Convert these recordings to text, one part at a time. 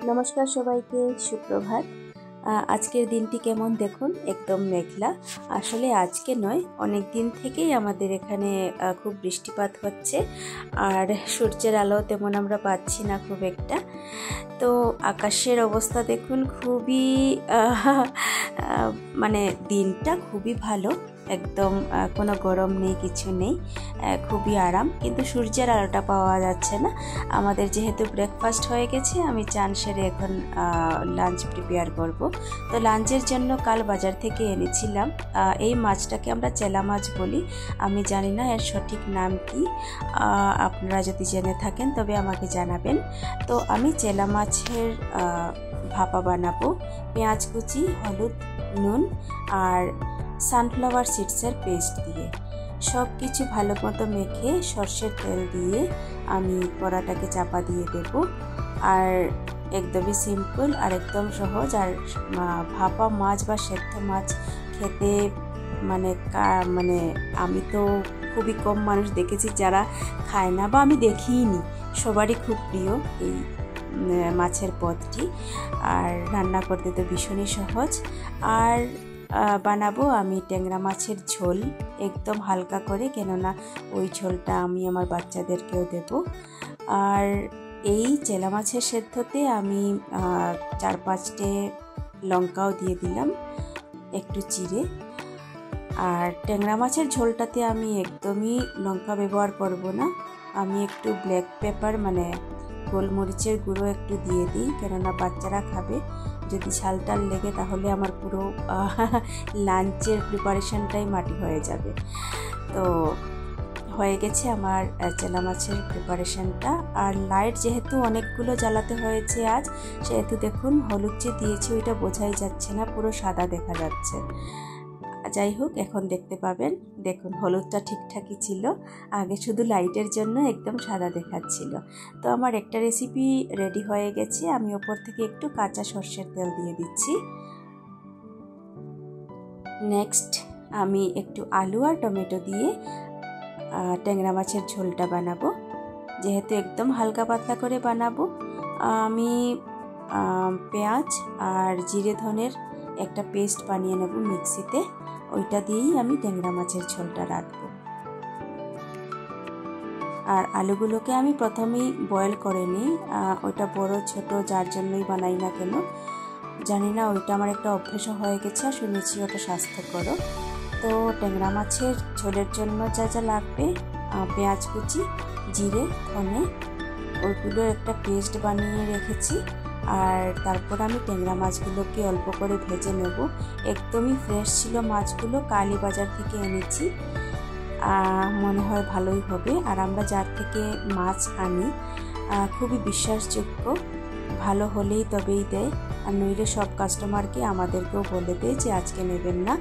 নমস্কার সবাইকে, সুপ্রভাত। আজকের দিনটি কেমন দেখুন, একদম মেঘলা। আসলে আজকে নয়, অনেক দিন থেকেই আমাদের এখানে খুব বৃষ্টিপাত হচ্ছে, আর সূর্যের আলো তেমন আমরা পাচ্ছি না খুব একটা। তো আকাশের অবস্থা দেখুন, খুবই মানে দিনটা খুবই ভালো, একদম কোনো গরম নেই, কিছু নেই, খুবই আরাম। কিন্তু সূর্যের আলোটা পাওয়া যাচ্ছে না। আমাদের যেহেতু ব্রেকফাস্ট হয়ে গেছে, আমি চান সেরে এখন লাঞ্চ প্রিপেয়ার করব। তো লাঞ্চের জন্য কাল বাজার থেকে এনেছিলাম এই মাছটাকে আমরা চেলা মাছ বলি। আমি জানি না এর সঠিক নাম কি, আপনারা যদি জেনে থাকেন তবে আমাকে জানাবেন। তো আমি চেলা মাছের ভাপা বানাবো, পেঁয়াজ কুচি, হলুদ, নুন আর সানফ্লাওয়ার সিডসের পেস্ট দিয়ে। সব কিছু ভালো মতো মেখে সর্ষের তেল দিয়ে আমি কড়াটাকে চাপা দিয়ে দেব। আর একদমই সিম্পল আর একদম সহজ। আর ভাপা মাছ বা সেদ্ধ মাছ খেতে মানে আমি তো খুবই কম মানুষ দেখেছি যারা খায় না, বা আমি দেখিইনি, সবারই খুব প্রিয় এই মাছের পদটি। আর রান্না করতে তো ভীষণই সহজ। আর বানাবো আমি ট্যাংরা মাছের ঝোল, একদম হালকা করে, কেননা ওই ঝোলটা আমি আমার বাচ্চাদেরকেও দেব। আর এই চেলা মাছের সেদ্ধতে আমি 4-5টে লঙ্কাও দিয়ে দিলাম একটু চিড়ে। আর ট্যাংরা মাছের ঝোলটাতে আমি একদমই লঙ্কা ব্যবহার করব না, আমি একটু ব্ল্যাক পেপার মানে গোলমরিচের গুঁড়ো একটু দিয়ে দিই, কেননা বাচ্চারা খাবে। যদি ঝালটাল লেগে তাহলে আমার পুরো লাঞ্চের প্রিপারেশনটাই মাটি হয়ে যাবে। তো হয়ে গেছে আমার চেলা মাছের প্রিপারেশনটা। আর লাইট যেহেতু অনেকগুলো জ্বালাতে হয়েছে আজ, সেহেতু দেখুন হলুদ যে দিয়েছি ওইটা বোঝাই যাচ্ছে না, পুরো সাদা দেখা যাচ্ছে। যাই হোক, এখন দেখতে পাবেন। দেখুন হলুদটা ঠিকঠাকই ছিল, আগে শুধু লাইটের জন্য একদম সাদা দেখাচ্ছিল। তো আমার একটা রেসিপি রেডি হয়ে গেছে। আমি ওপর থেকে একটু কাঁচা সর্ষের তেল দিয়ে দিচ্ছি। নেক্সট আমি একটু আলু আর টমেটো দিয়ে ট্যাংরা মাছের ঝোলটা বানাবো। যেহেতু একদম হালকা পাতলা করে বানাবো, আমি পেঁয়াজ আর জিরে ধনের একটা পেস্ট বানিয়ে নেব মিক্সিতে, ওইটা দিয়েই আমি ট্যাংরা মাছের ঝোলটা রাখবো। আর আলুগুলোকে আমি প্রথমেই বয়েল করে নিই, ওইটা বড় ছোট যার জন্যই বানাই না কেন জানি না, ওইটা আমার একটা অভ্যেস হয়ে গেছে, আর শুনেছি ওটা স্বাস্থ্যকর। তো ট্যাংরা মাছের ঝোলের জন্য যা যা লাগবে, পেঁয়াজ কুচি, জিরে, ধনে, ওইগুলোর একটা পেস্ট বানিয়ে রেখেছি। আর তারপর আমি ট্যাংরা মাছগুলোকে অল্প করে ভেজে নেব। একদমই ফ্রেশ ছিল মাছগুলো, কালী বাজার থেকে এনেছি, মনে হয় ভালোই হবে। আর আমরা যার থেকে মাছ আনি খুবই বিশ্বাসযোগ্য, ভালো হলেই তবেই দেয়, আর নইলে সব কাস্টমারকে আমাদেরকেও বলে দেয় যে আজকে নেবেন না,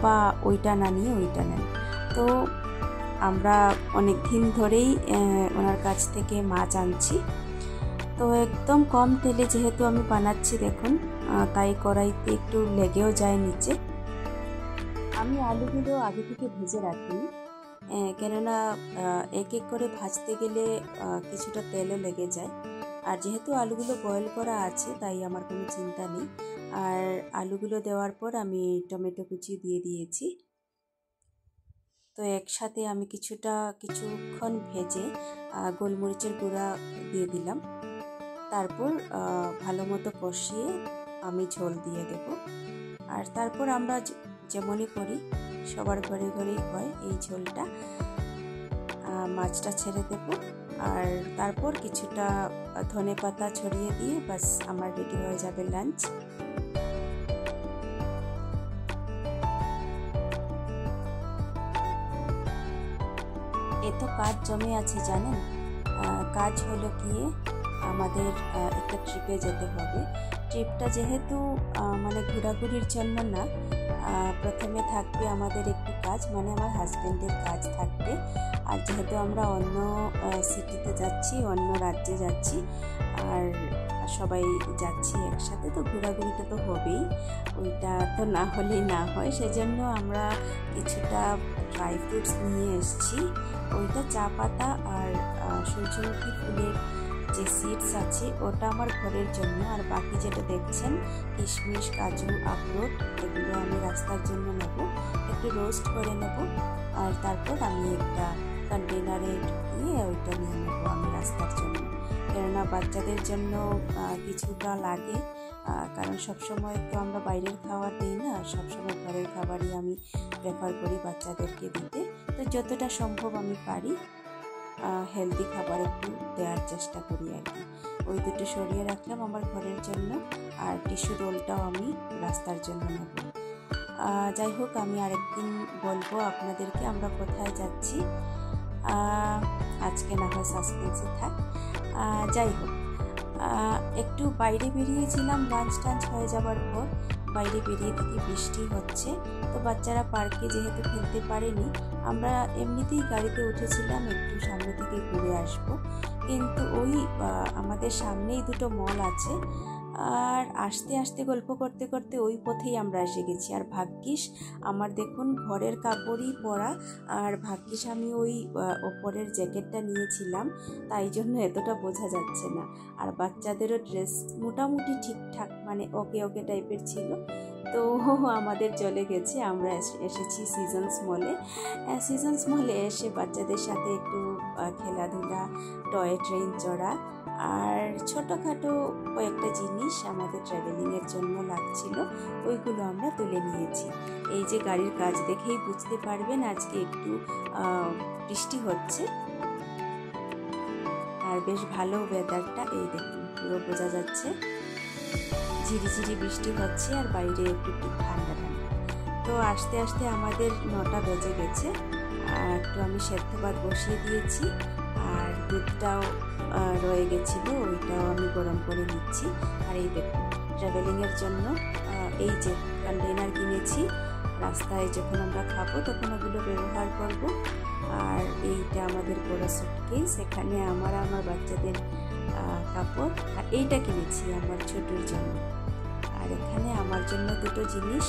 বা ওইটা না নিয়ে ওইটা নেন। তো আমরা অনেক দিন ধরেই ওনার কাছ থেকে মাছ আনছি। তো একদম কম তেলে যেহেতু আমি বানাচ্ছি দেখুন, তাই কড়াইতে একটু লেগেও যায় নিচে। আমি আলুগুলো আগে থেকে ভেজে রাখি, কেননা এক এক করে ভাজতে গেলে কিছুটা তেলও লেগে যায়। আর যেহেতু আলুগুলো বয়েল করা আছে, তাই আমার কোনো চিন্তা নেই। আর আলুগুলো দেওয়ার পর আমি টমেটো কুচি দিয়ে দিয়েছি। তো একসাথে আমি কিছুক্ষণ ভেজে গোলমরিচের গুঁড়া দিয়ে দিলাম। তারপর ভালো মতো কষিয়ে আমি ঝোল দিয়ে দেব। আর তারপর আমরা যেমনই করি, সবার ঘরে ঘরেই হয় এই ঝোলটা, মাছটা ছেড়ে দেব। আর তারপর কিছুটা ধনে পাতা ছড়িয়ে দিয়ে বাস আমার রেডি হয়ে যাবে লাঞ্চ। এত কাজ জমে আছে জানেন। কাজ হলো গিয়ে আমাদের একটা ট্রিপে যেতে হবে। ট্রিপটা যেহেতু মানে ঘোরাঘুরির জন্য না, প্রথমে থাকবে আমাদের একটু কাজ, মানে আমার হাজব্যান্ডের কাজ থাকবে। আর যেহেতু আমরা অন্য সিটিতে যাচ্ছি, অন্য রাজ্যে যাচ্ছি, আর সবাই যাচ্ছি একসাথে, তো ঘোরাঘুরিটা তো হবেই, ওইটা তো না হলেই না হয়। সেজন্য আমরা কিছুটা ড্রাই ফ্রুটস নিয়ে এসেছি, ওইটা চা পাতা আর সূর্যমুখী ফুলের যে সিডস আছে ওটা আমার ঘরের জন্য, আর বাকি যেটা দেখছেন কিশমিশ, কাজু, আখরোট, এগুলো আমি রাস্তার জন্য নেব, একটু রোস্ট করে নেব। আর তারপর আমি একটা কন্টেনারে ঢুকিয়ে ওইটা নিয়ে নেব আমি রাস্তার জন্য, কেননা বাচ্চাদের জন্য কিছুটা লাগে, কারণ সবসময় তো আমরা বাইরের খাবার দিই না, সবসময় ঘরের খাবারই আমি প্রেফার করি বাচ্চাদেরকে দিতে। তো যতটা সম্ভব আমি পারি হেলদি খাবার একটু দেওয়ার চেষ্টা করি আর কি। ওই দুটো সরিয়ে রাখলাম আমার ঘরের জন্য, আর টিস্যু রোলটাও আমি রাস্তার জন্য নেব। যাই হোক, আমি আরেকদিন বলবো আপনাদেরকে আমরা কোথায় যাচ্ছি, আজকে না হয় সাসপেন্সে থাক। যাই হোক, একটু বাইরে বেরিয়েছিলাম লাঞ্চ টাঞ্চ হয়ে যাবার পর, বাইরে বেরিয়ে থেকে বৃষ্টি হচ্ছে, তো বাচ্চারা পার্কে যেহেতু খেলতে পারেনি, আমরা এমনিতেই গাড়িতে উঠেছিলাম একটু সামনে থেকে ঘুরে আসব, কিন্তু ওই আমাদের সামনেই দুটো মল আছে, আর আস্তে আস্তে গল্প করতে করতে ওই পথেই আমরা এসে গেছি। আর ভাগ্যিস আমার দেখুন ঘরের কাপড়ই পরা, আর ভাগ্যিস আমি ওই ওপরের জ্যাকেটটা নিয়েছিলাম, তাই জন্য এতটা বোঝা যাচ্ছে না। আর বাচ্চাদেরও ড্রেস মোটামুটি ঠিকঠাক, মানে ওকে ওকে টাইপের ছিল, তো আমাদের চলে গেছে। আমরা এসেছি সিজনস মলে। সিজনস মলে এসে বাচ্চাদের সাথে একটু খেলাধুলা, টয় ট্রেন চড়া, আর ছোটোখাটো কয়েকটা জিনিস আমাদের ট্রাভেলিংয়ের জন্য লাগছিল, ওইগুলো আমরা তুলে নিয়েছি। এই যে গাড়ির কাজ দেখেই বুঝতে পারবেন আজকে একটু বৃষ্টি হচ্ছে, আর বেশ ভালো ওয়েদারটা, এই দেখুন পুরো বোঝা যাচ্ছে ঝিরিঝিরি বৃষ্টি হচ্ছে, আর বাইরে একটু একটু ঠান্ডা ঠান্ডা। তো আস্তে আস্তে আমাদের 9টা বেজে গেছে, একটু আমি সেদ্ধ ভাত বসিয়ে দিয়েছি, আর দুধটাও রয়ে গেছিলো, ওইটাও আমি গরম করে নিচ্ছি। আর এই দেখুন ট্রাভেলিংয়ের জন্য এই যে কন্টেনার কিনেছি, রাস্তায় যখন আমরা খাবো তখন ওগুলো ব্যবহার করব। আর এইটা আমাদের বড় সুটকেস, এখানে আমার বাচ্চাদের কাপড়, আর এইটা কিনেছি আমার ছোটোর জন্য। আর এখানে আমার জন্য দুটো জিনিস,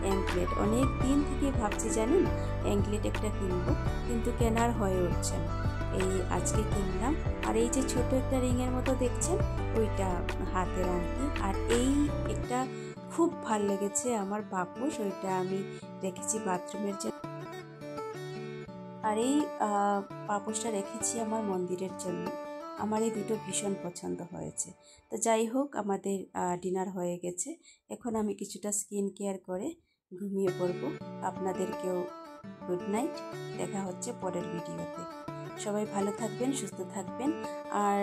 অ্যাঙ্কলেট, অনেক দিন থেকে ভাবছি জানেন অ্যাঙ্কলেট একটা কিনবো, কিন্তু কেনার হয়ে উঠছে না, এই আজকে কিনলাম। আর এই যে ছোট একটা রিংয়ের মতো দেখছেন, ওইটা হাতের আংটি। আর এই একটা খুব ভাল লেগেছে আমার পাপোশ, ওইটা আমি রেখেছি বাথরুমের জন্য। আর এই পাপোশটা রেখেছি আমার মন্দিরের জন্য। আমার এই দুটো ভীষণ পছন্দ হয়েছে। তো যাই হোক, আমাদের ডিনার হয়ে গেছে, এখন আমি কিছুটা স্কিন কেয়ার করে ঘুমিয়ে পড়ব। আপনাদেরকেও গুড নাইট, দেখা হচ্ছে পরের ভিডিওতে। সবাই ভালো থাকবেন, সুস্থ থাকবেন, আর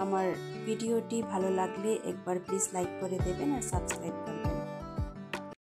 আমার ভিডিওটি ভালো লাগলে একবার প্লিজ লাইক করে দেবেন আর সাবস্ক্রাইব করবেন।